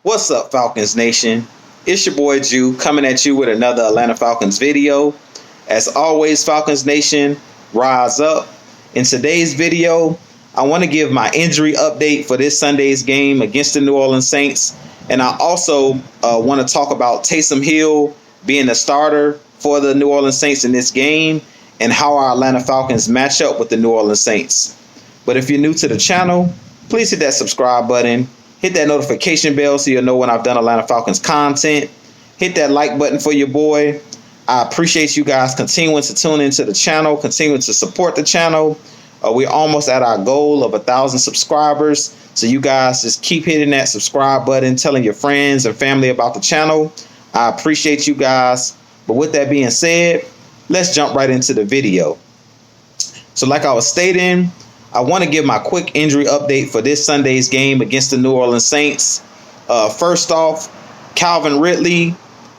What's up, Falcons Nation? It's your boy Jew coming at you with another Atlanta Falcons video. As always, Falcons Nation, rise up. In today's video, I want to give my injury update for this Sunday's game against the New Orleans Saints. And I also want to talk about Taysom Hill being the starter for the New Orleans Saints in this game and how our Atlanta Falcons match up with the New Orleans Saints. But if you're new to the channel, please hit that subscribe button. Hit that notification bell so you'll know when I've done Atlanta Falcons content. Hit that like button for your boy. I appreciate you guys continuing to tune into the channel, continuing to support the channel. We're almost at our goal of 1,000 subscribers. So you guys just keep hitting that subscribe button, telling your friends and family about the channel. I appreciate you guys. But with that being said, let's jump right into the video. So like I was stating, I want to give my quick injury update for this Sunday's game against the New Orleans Saints. First off, Calvin Ridley,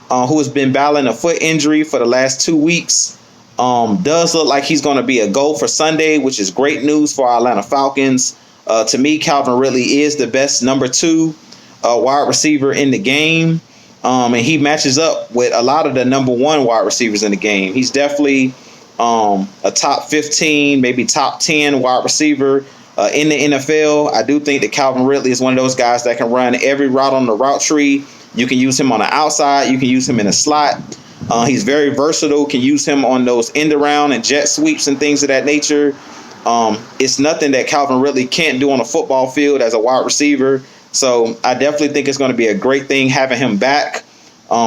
who has been battling a foot injury for the last 2 weeks, does look like he's going to be a go for Sunday, which is great news for our Atlanta Falcons. To me, Calvin Ridley is the best number 2 wide receiver in the game, and he matches up with a lot of the number 1 wide receivers in the game. He's definitely a top 15, maybe top 10 wide receiver in the NFL. I do think that Calvin Ridley is one of those guys that can run every route on the route tree. You can use him on the outside. You can use him in a slot. He's very versatile. Can use him on those end around and jet sweeps and things of that nature. It's nothing that Calvin Ridley can't do on a football field as a wide receiver. So I definitely think it's going to be a great thing having him back.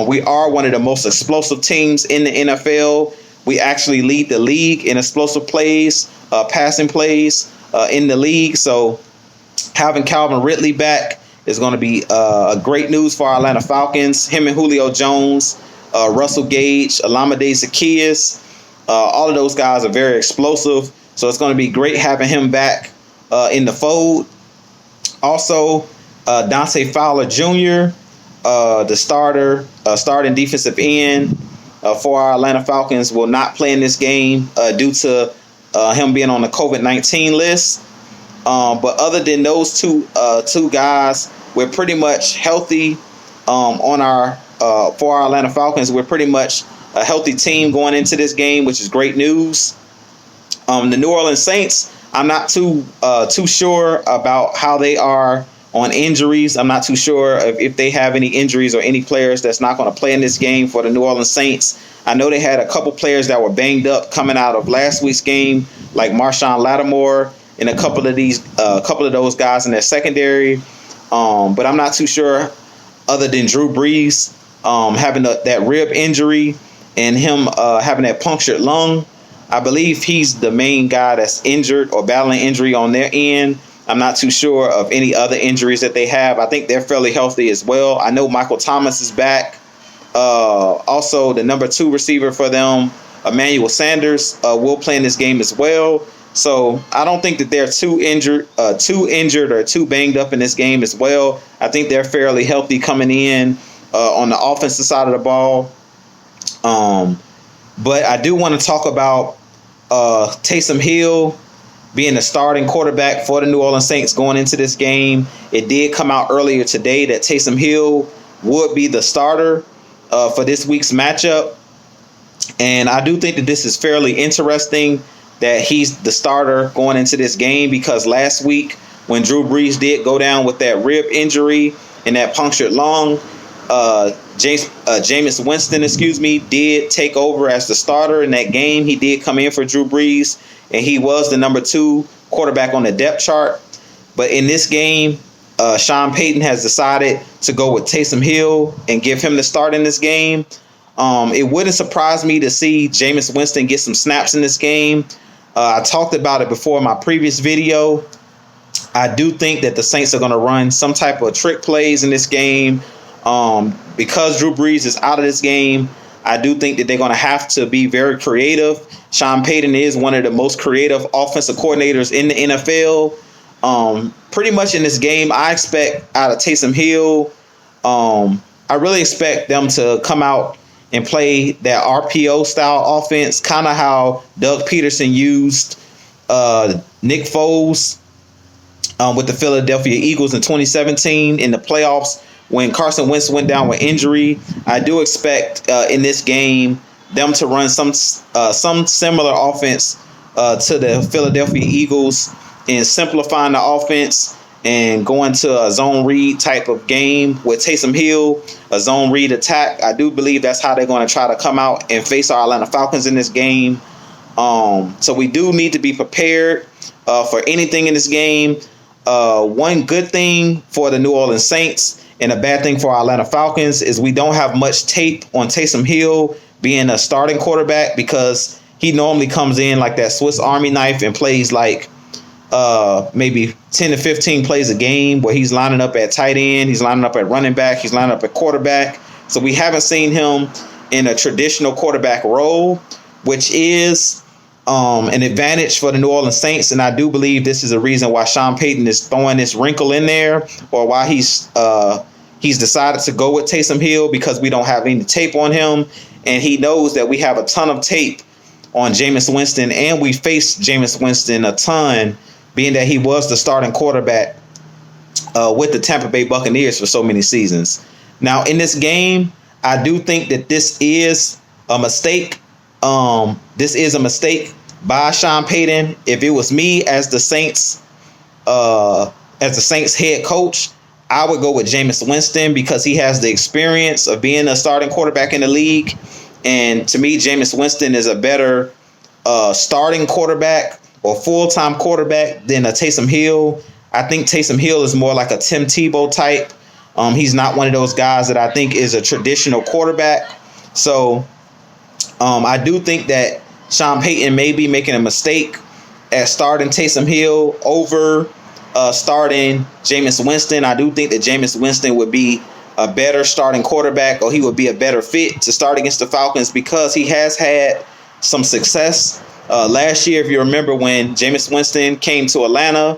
We are one of the most explosive teams in the NFL. We actually lead the league in explosive plays, passing plays in the league. So having Calvin Ridley back is going to be a great news for our Atlanta Falcons. Him and Julio Jones, Russell Gage, Olamide Zaccheaus, all of those guys are very explosive. So it's going to be great having him back in the fold. Also, Dante Fowler Jr., the starting defensive end, for our Atlanta Falcons, will not play in this game due to him being on the COVID-19 list. But other than those two guys, we're pretty much healthy on our for our Atlanta Falcons. We're pretty much a healthy team going into this game, which is great news. The New Orleans Saints, I'm not too sure about how they are on injuries. I'm not too sure if they have any injuries or any players that's not going to play in this game for the New Orleans Saints. I know they had a couple players that were banged up coming out of last week's game, like Marshawn Lattimore and a couple of those guys in their secondary. But I'm not too sure, other than Drew Brees having that rib injury and him having that punctured lung. I believe he's the main guy that's injured or battling injury on their end. I'm not too sure of any other injuries that they have. I think they're fairly healthy as well. I know Michael Thomas is back. Also, the number 2 receiver for them, Emmanuel Sanders, will play in this game as well. So I don't think that they're too injured or too banged up in this game as well. I think they're fairly healthy coming in on the offensive side of the ball. But I do want to talk about Taysom Hill being the starting quarterback for the New Orleans Saints going into this game. It did come out earlier today that Taysom Hill would be the starter for this week's matchup. And I do think that this is fairly interesting that he's the starter going into this game, because last week when Drew Brees did go down with that rib injury and that punctured lung, Jameis Winston, did take over as the starter in that game. He did come in for Drew Brees, and he was the number 2 quarterback on the depth chart. But in this game, Sean Payton has decided to go with Taysom Hill and give him the start in this game. It wouldn't surprise me to see Jameis Winston get some snaps in this game. I talked about it before in my previous video. I do think that the Saints are going to run some type of trick plays in this game. Because Drew Brees is out of this game, I do think that they're going to have to be very creative. Sean Payton is one of the most creative offensive coordinators in the NFL. Pretty much in this game, I expect out of Taysom Hill, I really expect them to come out and play that RPO style offense, kind of how Doug Peterson used Nick Foles with the Philadelphia Eagles in 2017 in the playoffs when Carson Wentz went down with injury. I do expect in this game them to run some similar offense to the Philadelphia Eagles in simplifying the offense and going to a zone read type of game with Taysom Hill, a zone read attack. I do believe that's how they're going to try to come out and face our Atlanta Falcons in this game. So we do need to be prepared for anything in this game. One good thing for the New Orleans Saints and a bad thing for our Atlanta Falcons is we don't have much tape on Taysom Hill being a starting quarterback, because he normally comes in like that Swiss Army knife and plays like maybe 10 to 15 plays a game where he's lining up at tight end, he's lining up at running back, he's lining up at quarterback. So we haven't seen him in a traditional quarterback role, which is an advantage for the New Orleans Saints. And I do believe this is a reason why Sean Payton is throwing this wrinkle in there, or why he's decided to go with Taysom Hill, because we don't have any tape on him. And he knows that we have a ton of tape on Jameis Winston, and we faced Jameis Winston a ton, being that he was the starting quarterback with the Tampa Bay Buccaneers for so many seasons. Now, in this game, I do think that this is a mistake. This is a mistake by Sean Payton. If it was me as the Saints head coach, I would go with Jameis Winston, because he has the experience of being a starting quarterback in the league. And to me, Jameis Winston is a better starting quarterback or full-time quarterback than a Taysom Hill. I think Taysom Hill is more like a Tim Tebow type. He's not one of those guys that I think is a traditional quarterback. So I do think that Sean Payton may be making a mistake at starting Taysom Hill over starting Jameis Winston. I do think that Jameis Winston would be a better starting quarterback, or he would be a better fit to start against the Falcons, because he has had some success. Last year, if you remember, when Jameis Winston came to Atlanta,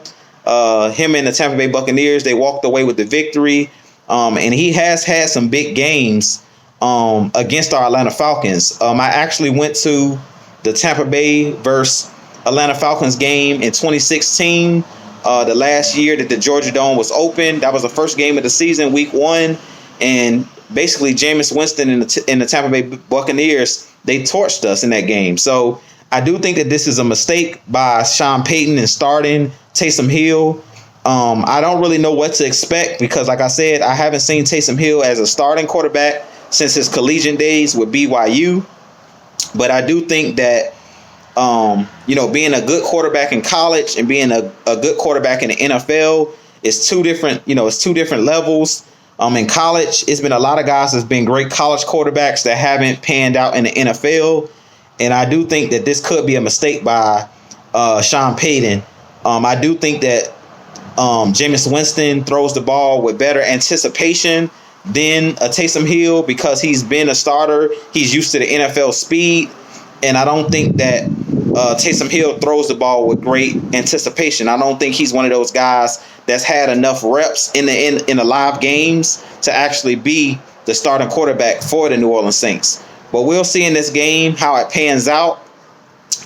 him and the Tampa Bay Buccaneers, they walked away with the victory. And he has had some big games against our Atlanta Falcons. I actually went to the Tampa Bay versus Atlanta Falcons game in 2016. The last year that the Georgia Dome was open. That was the first game of the season, week 1. And basically, Jameis Winston and the Tampa Bay Buccaneers, they torched us in that game. So I do think that this is a mistake by Sean Payton in starting Taysom Hill. I don't really know what to expect, because, like I said, I haven't seen Taysom Hill as a starting quarterback since his collegiate days with BYU. But I do think that being a good quarterback in college and being a good quarterback in the NFL is two different levels. In college, it's been a lot of guys that's been great college quarterbacks that haven't panned out in the NFL. And I do think that this could be a mistake by Sean Payton. I do think that Jameis Winston throws the ball with better anticipation than a Taysom Hill, because he's been a starter. He's used to the NFL speed. And I don't think that Taysom Hill throws the ball with great anticipation. I don't think he's one of those guys that's had enough reps in the live games to actually be the starting quarterback for the New Orleans Saints. But we'll see in this game how it pans out.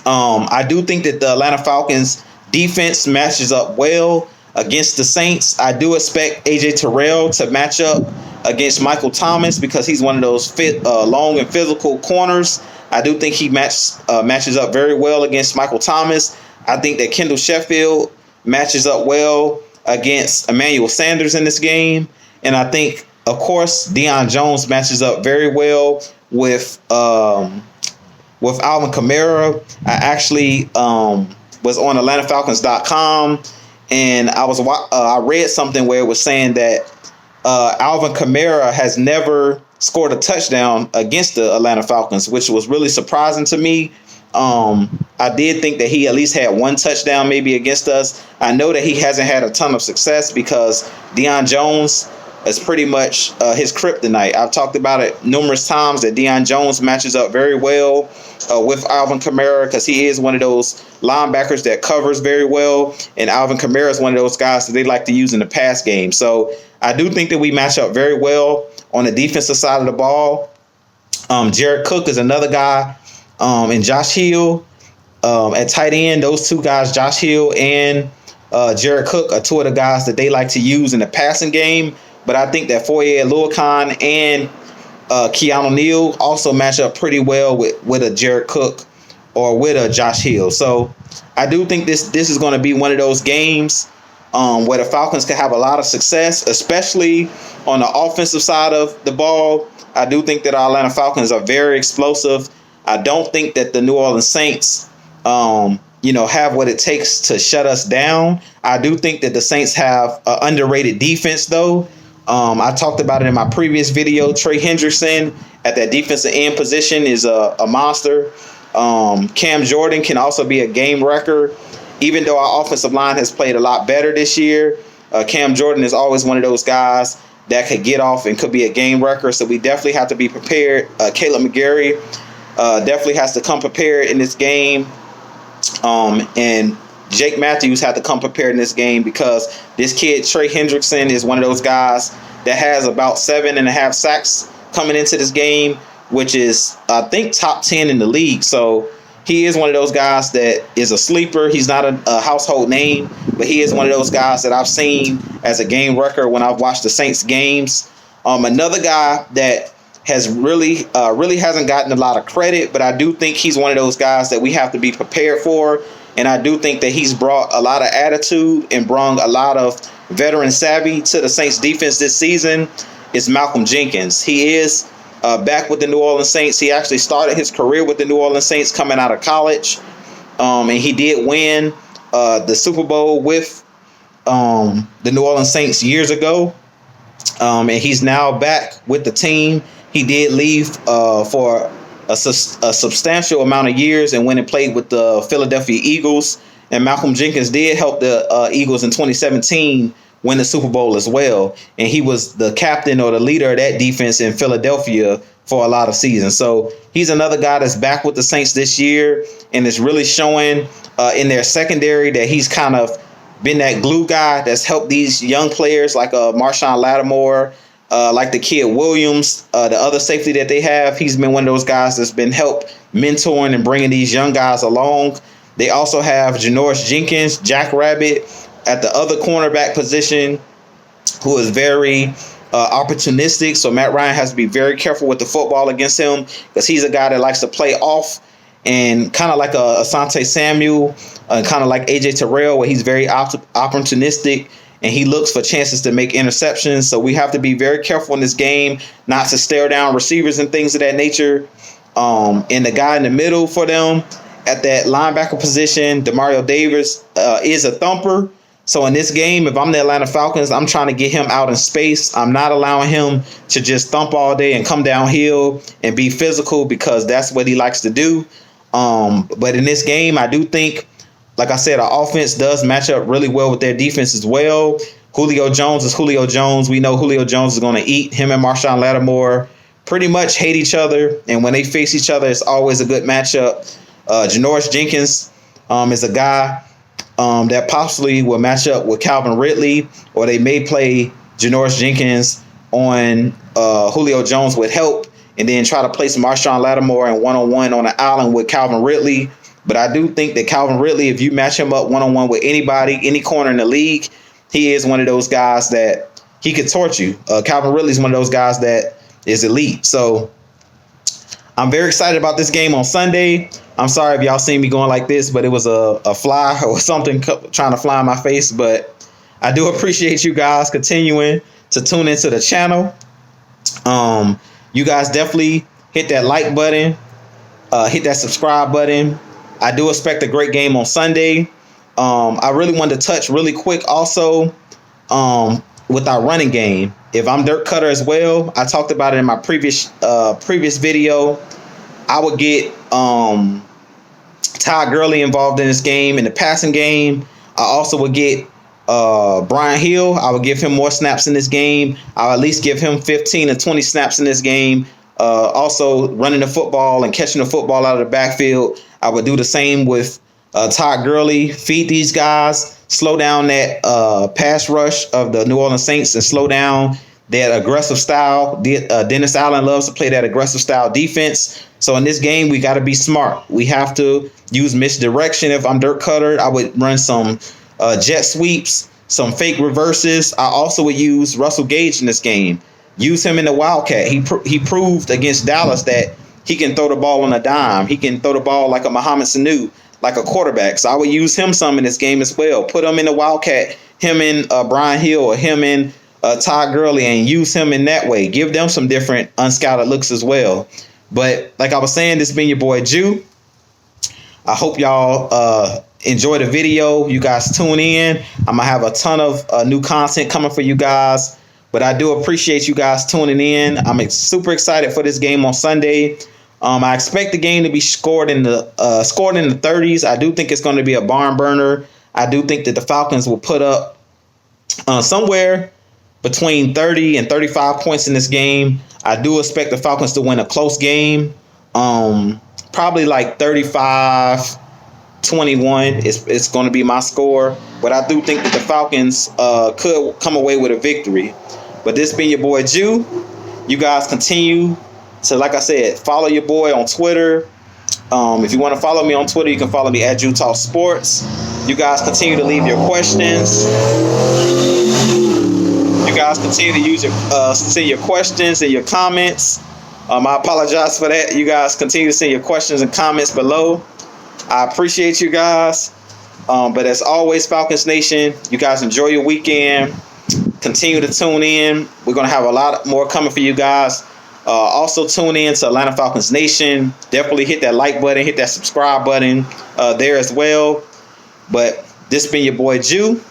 I do think that the Atlanta Falcons defense matches up well against the Saints. I do expect AJ Terrell to match up against Michael Thomas, because he's one of those long and physical corners. I do think he matches up very well against Michael Thomas. I think that Kendall Sheffield matches up well against Emmanuel Sanders in this game. And I think, of course, Deion Jones matches up very well with Alvin Kamara. I actually was on AtlantaFalcons.com, and I read something where it was saying that Alvin Kamara has never scored a touchdown against the Atlanta Falcons, which was really surprising to me. I did think that he at least had one touchdown maybe against us. I know that he hasn't had a ton of success because Deion Jones is pretty much his kryptonite. I've talked about it numerous times that Deion Jones matches up very well with Alvin Kamara, because he is one of those linebackers that covers very well, and Alvin Kamara is one of those guys that they like to use in the pass game. So I do think that we match up very well on the defensive side of the ball. Jared Cook is another guy, and Josh Hill at tight end. Those two guys, Josh Hill and Jared Cook, are two of the guys that they like to use in the passing game. but I think that Foye Oluokun and Keanu Neal also match up pretty well with a Jared Cook or with a Josh Hill. So I do think this is going to be one of those games where the Falcons can have a lot of success, especially on the offensive side of the ball. I do think that our Atlanta Falcons are very explosive. I don't think that the New Orleans Saints, have what it takes to shut us down. I do think that the Saints have an underrated defense, though. I talked about it in my previous video. Trey Hendrickson at that defensive end position is a monster. Cam Jordan can also be a game wrecker. Even though our offensive line has played a lot better this year, Cam Jordan is always one of those guys that could get off and could be a game wrecker. So we definitely have to be prepared. Caleb McGarry definitely has to come prepared in this game. And Jake Matthews had to come prepared in this game because this kid, Trey Hendrickson, is one of those guys that has about 7.5 sacks coming into this game, which is, I think, top 10 in the league. So he is one of those guys that is a sleeper. He's not a household name, but he is one of those guys that I've seen as a game wrecker when I've watched the Saints games. Another guy that has really hasn't gotten a lot of credit, but I do think he's one of those guys that we have to be prepared for. And I do think that he's brought a lot of attitude and brought a lot of veteran savvy to the Saints defense this season is Malcolm Jenkins. He is back with the New Orleans Saints. He actually started his career with the New Orleans Saints coming out of college. And he did win the Super Bowl with the New Orleans Saints years ago. And he's now back with the team. He did leave for a substantial amount of years and went and played with the Philadelphia Eagles. And Malcolm Jenkins did help the Eagles in 2017 win the Super Bowl as well. And he was the captain or the leader of that defense in Philadelphia for a lot of seasons. So he's another guy that's back with the Saints this year and is really showing in their secondary that he's kind of been that glue guy that's helped these young players like Marshawn Lattimore, like the kid Williams, the other safety that they have. He's been one of those guys that's been helped mentoring and bringing these young guys along. They also have Janoris Jenkins, Jackrabbit, at the other cornerback position, who is very opportunistic. So Matt Ryan has to be very careful with the football against him because he's a guy that likes to play off and kind of like a Asante Samuel, kind of like AJ Terrell, where he's very opportunistic and he looks for chances to make interceptions. So we have to be very careful in this game not to stare down receivers and things of that nature. And the guy in the middle for them at that linebacker position, Demario Davis, is a thumper. So in this game, if I'm the Atlanta Falcons, I'm trying to get him out in space. I'm not allowing him to just thump all day and come downhill and be physical because that's what he likes to do. But in this game, I do think, like I said, our offense does match up really well with their defense as well. Julio Jones is Julio Jones. We know Julio Jones is going to eat. Him and Marshawn Lattimore pretty much hate each other. And when they face each other, it's always a good matchup. Janoris Jenkins is a guy that possibly will match up with Calvin Ridley, or they may play Janoris Jenkins on Julio Jones with help and then try to place Marshawn Lattimore in one-on-one on the island with Calvin Ridley. But I do think that Calvin Ridley, if you match him up one-on-one with anybody, any corner in the league, he is one of those guys that he could torch you. Calvin Ridley is one of those guys that is elite. So I'm very excited about this game on Sunday. I'm sorry if y'all seen me going like this, but it was a fly or something trying to fly in my face. But I do appreciate you guys continuing to tune into the channel. You guys definitely hit that like button, hit that subscribe button. I do expect a great game on Sunday. I really wanted to touch really quick also with our running game. If I'm Dirk Cutter as well, I talked about it in my previous video. I would get Todd Gurley involved in this game, in the passing game. I also would get Brian Hill. I would give him more snaps in this game. I'll at least give him 15 to 20 snaps in this game. Also running the football and catching the football out of the backfield. I would do the same with Todd Gurley. Feed these guys, slow down that pass rush of the New Orleans Saints and slow down that aggressive style. Dennis Allen loves to play that aggressive style defense. So in this game, we got to be smart. We have to use misdirection. If I'm Dirk Cutter, I would run some jet sweeps some fake reverses. I also would use Russell Gage in this game. Use him in the Wildcat. He proved against Dallas that he can throw the ball on a dime. He can throw the ball like a Mohamed Sanu, like a quarterback. So I would use him some in this game as well. Put him in the Wildcat, him in Brian Hill, or him in Todd Gurley, and use him in that way. Give them some different unscouted looks as well. But like I was saying, this has been your boy Jew. I hope y'all enjoy the video. You guys tune in. I'm going to have a ton of new content coming for you guys. But I do appreciate you guys tuning in. I'm super excited for this game on Sunday. I expect the game to be scored in the 30s. I do think it's going to be a barn burner. I do think that the Falcons will put up somewhere between 30 and 35 points in this game. I do expect the Falcons to win a close game. Probably like 35-21 it's going to be my score. But I do think that the Falcons could come away with a victory. But this been your boy Jew. You guys continue to, like I said, follow your boy on Twitter. If you want to follow me on Twitter, you can follow me at Jew Talk Sports. You guys continue to leave your questions. You guys continue to send your questions and your comments. I apologize for that. You guys continue to send your questions and comments below. I appreciate you guys. But as always, Falcons Nation, you guys enjoy your weekend. Continue to tune in. We're going to have a lot more coming for you guys. Also tune in to Atlanta Falcons Nation. Definitely hit that like button, hit that subscribe button there as well. But this been your boy Jew.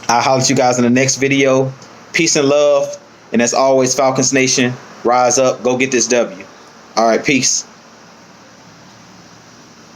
I'll holler at you guys in the next video. Peace and love. And as always, Falcons Nation, rise up, go get this W. All right, peace.